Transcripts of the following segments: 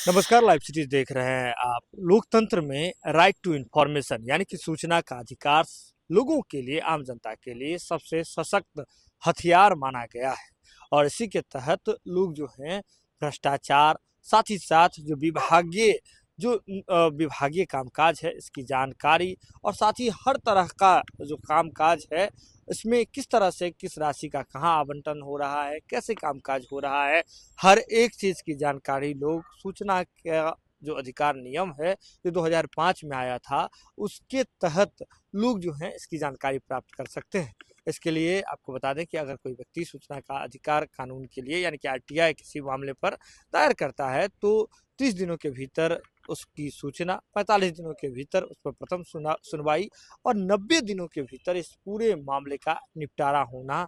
नमस्कार, live cities देख रहे हैं आप। लोकतंत्र में राइट टू इंफॉर्मेशन यानी कि सूचना का अधिकार लोगों के लिए, आम जनता के लिए सबसे सशक्त हथियार माना गया है। और इसी के तहत लोग जो हैं भ्रष्टाचार, साथ ही साथ जो विभागीय कामकाज है इसकी जानकारी, और साथ ही हर तरह का जो कामकाज है इसमें किस तरह से किस राशि का कहाँ आवंटन हो रहा है, कैसे कामकाज हो रहा है, हर एक चीज़ की जानकारी लोग सूचना का जो अधिकार नियम है जो 2005 में आया था उसके तहत लोग जो हैं इसकी जानकारी प्राप्त कर सकते हैं। इसके लिए आपको बता दें कि अगर कोई व्यक्ति सूचना का अधिकार कानून के लिए यानी कि आरटीआई किसी मामले पर दायर करता है तो 30 दिनों के भीतर उसकी सूचना, 45 दिनों के भीतर उस पर प्रथम सुनवाई और 90 दिनों के भीतर इस पूरे मामले का निपटारा होना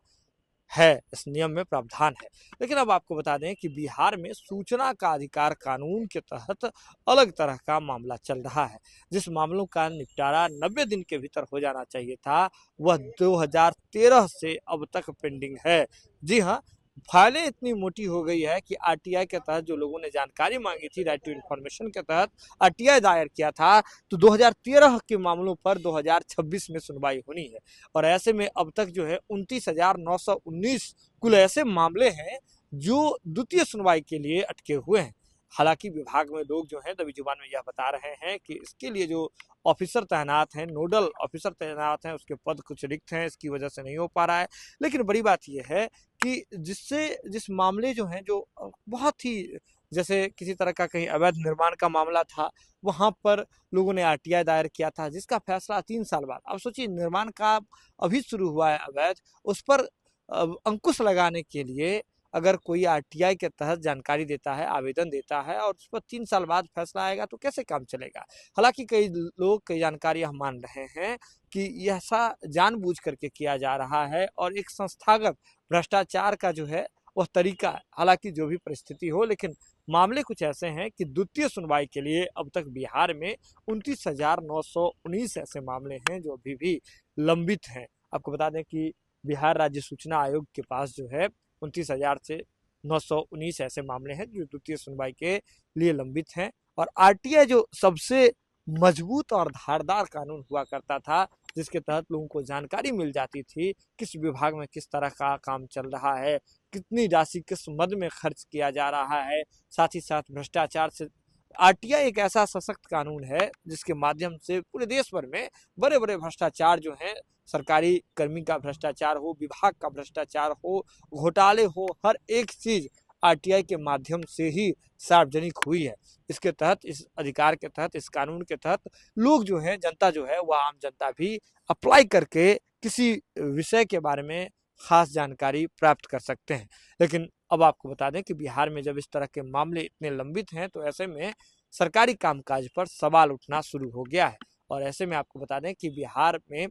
है, इस नियम में प्रावधान है। लेकिन अब आपको बता दें कि बिहार में सूचना का अधिकार कानून के तहत अलग तरह का मामला चल रहा है। जिस मामलों का निपटारा 90 दिन के भीतर हो जाना चाहिए था वह 2013 से अब तक पेंडिंग है। जी हाँ, फाइलें इतनी मोटी हो गई है कि आरटीआई के तहत जो लोगों ने जानकारी मांगी थी, राइट टू इंफॉर्मेशन के तहत आरटीआई दायर किया था, तो 2013 के मामलों पर 2026 में सुनवाई होनी है। और ऐसे में अब तक जो है 29,919 कुल ऐसे मामले हैं जो द्वितीय सुनवाई के लिए अटके हुए हैं। हालांकि विभाग में लोग जो हैं दबी जुबान में यह बता रहे हैं कि इसके लिए जो ऑफिसर तैनात हैं, नोडल ऑफिसर तैनात हैं, उसके पद कुछ रिक्त हैं, इसकी वजह से नहीं हो पा रहा है। लेकिन बड़ी बात यह है कि जिस मामले जो हैं जो बहुत ही, जैसे किसी तरह का कहीं अवैध निर्माण का मामला था, वहां पर लोगों ने आरटीआई दायर किया था जिसका फैसला 3 साल बाद। अब सोचिए, निर्माण का अभी शुरू हुआ है अवैध, उस पर अंकुश लगाने के लिए अगर कोई आरटीआई के तहत जानकारी देता है, आवेदन देता है और उस पर 3 साल बाद फैसला आएगा तो कैसे काम चलेगा। हालांकि कई लोग कई जानकारी हम मान रहे हैं कि ऐसा जानबूझ करके किया जा रहा है और एक संस्थागत भ्रष्टाचार का जो है वह तरीका है। हालांकि जो भी परिस्थिति हो, लेकिन मामले कुछ ऐसे हैं कि द्वितीय सुनवाई के लिए अब तक बिहार में 29,919 ऐसे मामले हैं जो अभी भी लंबित हैं। आपको बता दें कि बिहार राज्य सूचना आयोग के पास जो है 29,000 से 919 ऐसे मामले हैं जो द्वितीय सुनवाई के लिए लंबित हैं। और आरटीआई जो सबसे मजबूत और धारदार कानून हुआ करता था, जिसके तहत लोगों को जानकारी मिल जाती थी किस विभाग में किस तरह का काम चल रहा है, कितनी राशि किस मद में खर्च किया जा रहा है, साथ ही साथ भ्रष्टाचार से। आरटीआई एक ऐसा सशक्त कानून है जिसके माध्यम से पूरे देश भर में बड़े बड़े भ्रष्टाचार जो हैं, सरकारी कर्मी का भ्रष्टाचार हो, विभाग का भ्रष्टाचार हो, घोटाले हो, हर एक चीज आरटीआई के माध्यम से ही सार्वजनिक हुई है। इसके तहत, इस अधिकार के तहत, इस कानून के तहत लोग जो है, जनता जो है, वह आम जनता भी अप्लाई करके किसी विषय के बारे में खास जानकारी प्राप्त कर सकते हैं। लेकिन अब आपको बता दें कि बिहार में जब इस तरह के मामले इतने लंबित हैं तो ऐसे में सरकारी कामकाज पर सवाल उठना शुरू हो गया है। और ऐसे में आपको बता दें कि बिहार में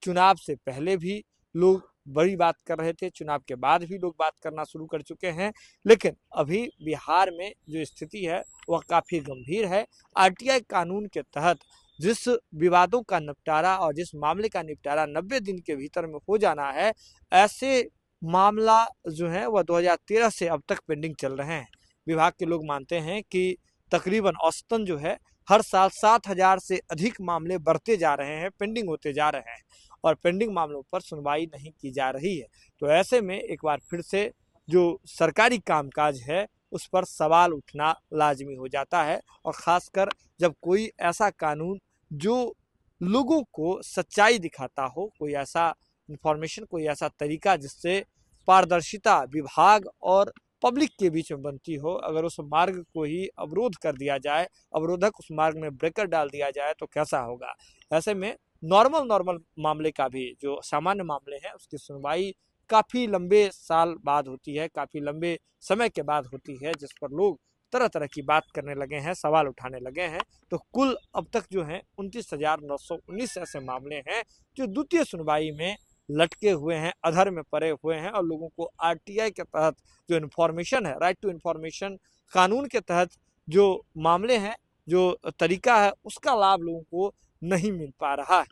चुनाव से पहले भी लोग बड़ी बात कर रहे थे, चुनाव के बाद भी लोग बात करना शुरू कर चुके हैं। लेकिन अभी बिहार में जो स्थिति है वह काफ़ी गंभीर है। आरटीआई कानून के तहत जिस विवादों का निपटारा और जिस मामले का निपटारा 90 दिन के भीतर में हो जाना है, ऐसे मामला जो है वह 2013 से अब तक पेंडिंग चल रहे हैं। विभाग के लोग मानते हैं कि तकरीबन औसतन जो है हर साल 7,000 से अधिक मामले बढ़ते जा रहे हैं, पेंडिंग होते जा रहे हैं और पेंडिंग मामलों पर सुनवाई नहीं की जा रही है। तो ऐसे में एक बार फिर से जो सरकारी कामकाज है उस पर सवाल उठना लाजमी हो जाता है। और ख़ासकर जब कोई ऐसा कानून जो लोगों को सच्चाई दिखाता हो, कोई ऐसा इंफॉर्मेशन, कोई ऐसा तरीका जिससे पारदर्शिता विभाग और पब्लिक के बीच में बनती हो, अगर उस मार्ग को ही अवरोध कर दिया जाए, अवरोधक उस मार्ग में ब्रेकर डाल दिया जाए तो कैसा होगा। ऐसे में नॉर्मल मामले का भी, जो सामान्य मामले हैं उसकी सुनवाई काफ़ी लंबे साल बाद होती है, काफ़ी लंबे समय के बाद होती है, जिस पर लोग तरह तरह की बात करने लगे हैं, सवाल उठाने लगे हैं। तो कुल अब तक जो है 29,919 ऐसे मामले हैं जो द्वितीय सुनवाई में लटके हुए हैं, अधर में पड़े हुए हैं। और लोगों को आरटीआई के तहत जो इन्फॉर्मेशन है, राइट टू इन्फॉर्मेशन कानून के तहत जो मामले हैं, जो तरीका है, उसका लाभ लोगों को नहीं मिल पा रहा है।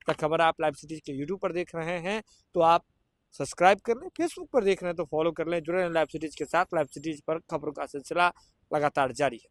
तो खबर आप लाइव सिटीज के यूट्यूब पर देख रहे हैं तो आप सब्सक्राइब कर लें, फेसबुक पर देख रहे हैं तो फॉलो कर लें, जुड़े रहें लाइव सिटीज के साथ। लाइव सिटीज पर खबरों का सिलसिला लगातार जारी है।